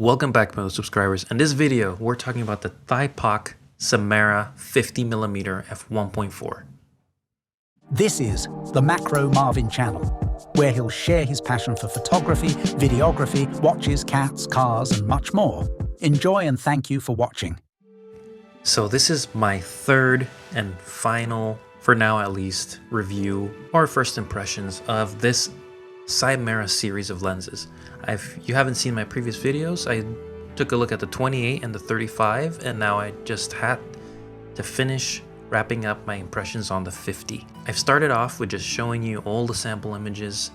Welcome back, my subscribers. In this video, we're talking about the Thypoch Simera 50mm F1.4. This is the Macro Marvin channel, where he'll share his passion for photography, videography, watches, cats, cars, and much more. Enjoy and thank you for watching. So this is my third and final, for now at least, review or first impressions of this Simera series of lenses. If you haven't seen my previous videos, I took a look at the 28 and the 35, and now I just had to finish wrapping up my impressions on the 50. I've started off with just showing you all the sample images.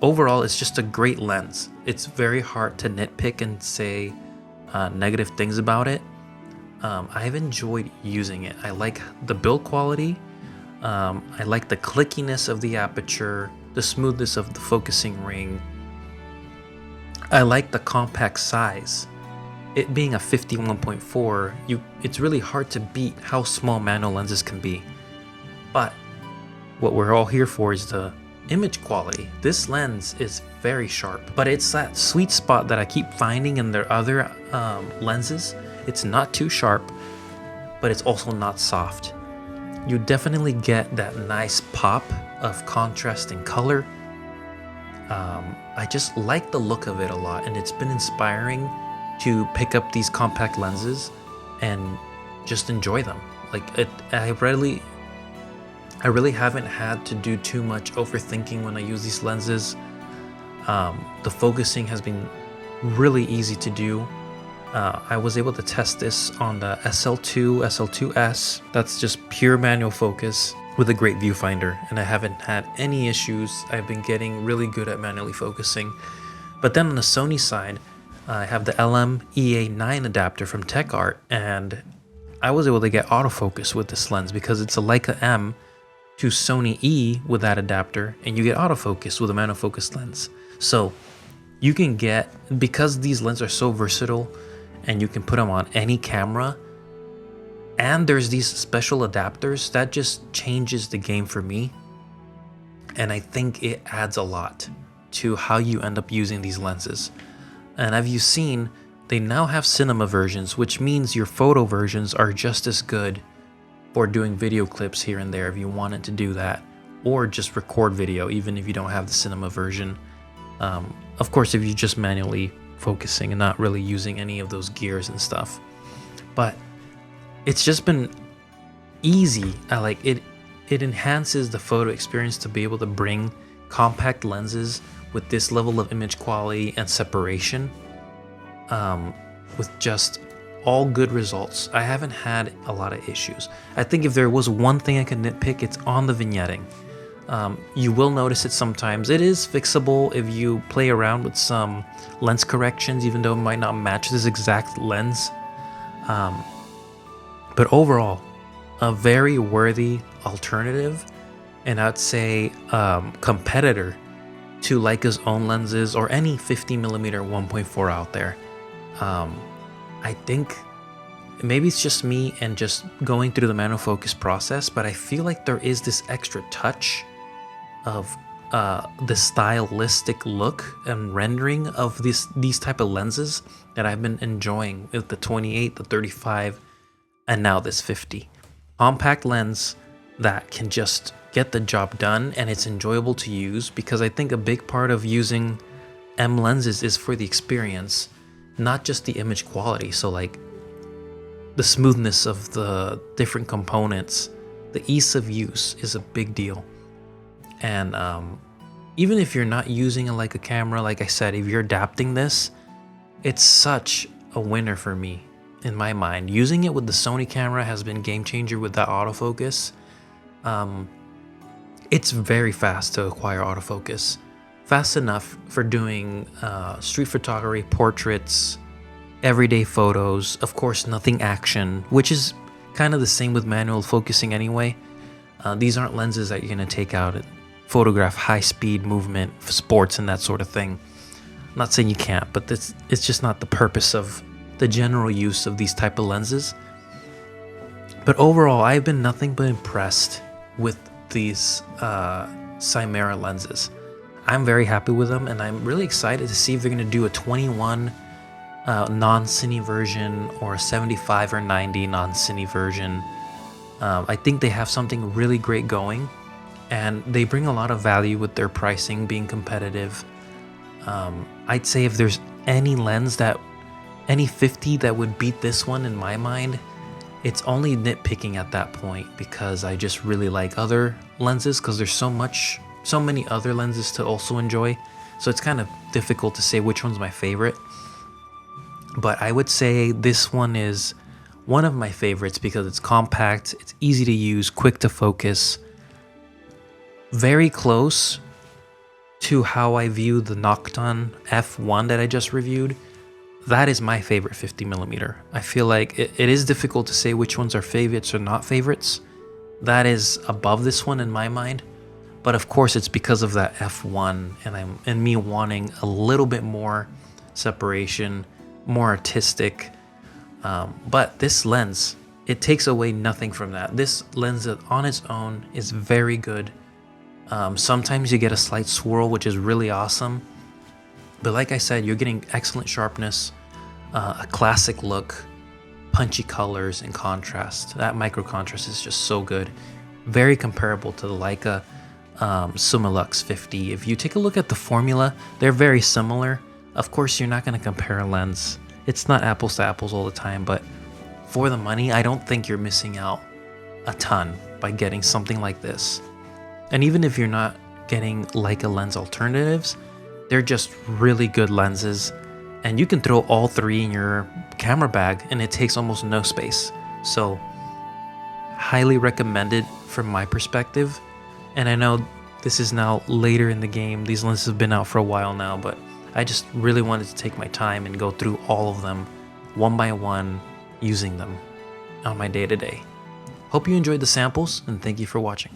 Overall, it's just a great lens. It's very hard to nitpick and say negative things about it. I've enjoyed using it. I like the build quality. I like the clickiness of the aperture, the smoothness of the focusing ring. I like the compact size. It being a 51.4, it's really hard to beat how small manual lenses can be. But what we're all here for is the image quality. This lens is very sharp, but it's that sweet spot that I keep finding in their other lenses. It's not too sharp, but it's also not soft. You definitely get that nice pop of contrast in color. I just like the look of it a lot, and it's been inspiring to pick up these compact lenses and just enjoy them. I really haven't had to do too much overthinking when I use these lenses. The focusing has been really easy to do. I was able to test this on the SL2, SL2S. That's just pure manual focus with a great viewfinder, and I haven't had any issues. I've been getting really good at manually focusing. But then on the Sony side, I have the LMEA9 adapter from Techart, and I was able to get autofocus with this lens because it's a Leica M to Sony E with that adapter, and you get autofocus with a manual focus lens. So you can get, because these lenses are so versatile and you can put them on any camera, and there's these special adapters, that just changes the game for me. And I think it adds a lot to how you end up using these lenses. And as you've seen, they now have cinema versions, which means your photo versions are just as good for doing video clips here and there if you wanted to do that, or just record video even if you don't have the cinema version. Of course, if you're just manually focusing and not really using any of those gears and stuff. But it's just been easy. I like it. It enhances the photo experience to be able to bring compact lenses with this level of image quality and separation, with just all good results. I haven't had a lot of issues. I think if there was one thing I could nitpick, it's on the vignetting. You will notice it sometimes. It is fixable if you play around with some lens corrections, even though it might not match this exact lens. But overall, a very worthy alternative, and I'd say competitor to Leica's own lenses or any 50mm 1.4 out there. I think maybe it's just me and just going through the manual focus process, but I feel like there is this extra touch of the stylistic look and rendering of these type of lenses that I've been enjoying with the 28, the 35, and now this 50. Compact lens that can just get the job done, and it's enjoyable to use, because I think a big part of using M lenses is for the experience, not just the image quality. So like the smoothness of the different components, the ease of use is a big deal. And even if you're not using a Leica camera, like I said, if you're adapting this, it's such a winner for me in my mind. Using it with the Sony camera has been game changer with that autofocus. It's very fast to acquire autofocus. Fast enough for doing street photography, portraits, everyday photos. Of course, nothing action, which is kind of the same with manual focusing anyway. These aren't lenses that you're going to take out and photograph high-speed movement, sports, and that sort of thing. I'm not saying you can't, but it's just not the purpose of the general use of these type of lenses. But overall, I've been nothing but impressed with these Simera lenses. I'm very happy with them, and I'm really excited to see if they're going to do a 21 non-cine version or a 75 or 90 non-cine version. I think they have something really great going, and they bring a lot of value with their pricing being competitive. I'd say if there's any lens any 50 that would beat this one in my mind, it's only nitpicking at that point, because I just really like other lenses, because there's so many other lenses to also enjoy. So it's kind of difficult to say which one's my favorite. But I would say this one is one of my favorites because it's compact, it's easy to use, quick to focus, very close to how I view the Nocton F1 that I just reviewed. That is my favorite 50mm. I feel like it is difficult to say which ones are favorites or not favorites. That is above this one in my mind. But of course it's because of that F1 and me wanting a little bit more separation, more artistic. But this lens, it takes away nothing from that. This lens on its own is very good. Sometimes you get a slight swirl, which is really awesome. But like I said, you're getting excellent sharpness, a classic look, punchy colors and contrast. That micro contrast is just so good. Very comparable to the Leica Summilux 50. If you take a look at the formula, they're very similar. Of course, you're not going to compare a lens. It's not apples to apples all the time, but for the money, I don't think you're missing out a ton by getting something like this. And even if you're not getting Leica lens alternatives, they're just really good lenses, and you can throw all three in your camera bag and it takes almost no space. So highly recommended from my perspective. And I know this is now later in the game, these lenses have been out for a while now, but I just really wanted to take my time and go through all of them one by one, using them on my day-to-day. Hope you enjoyed the samples, and thank you for watching.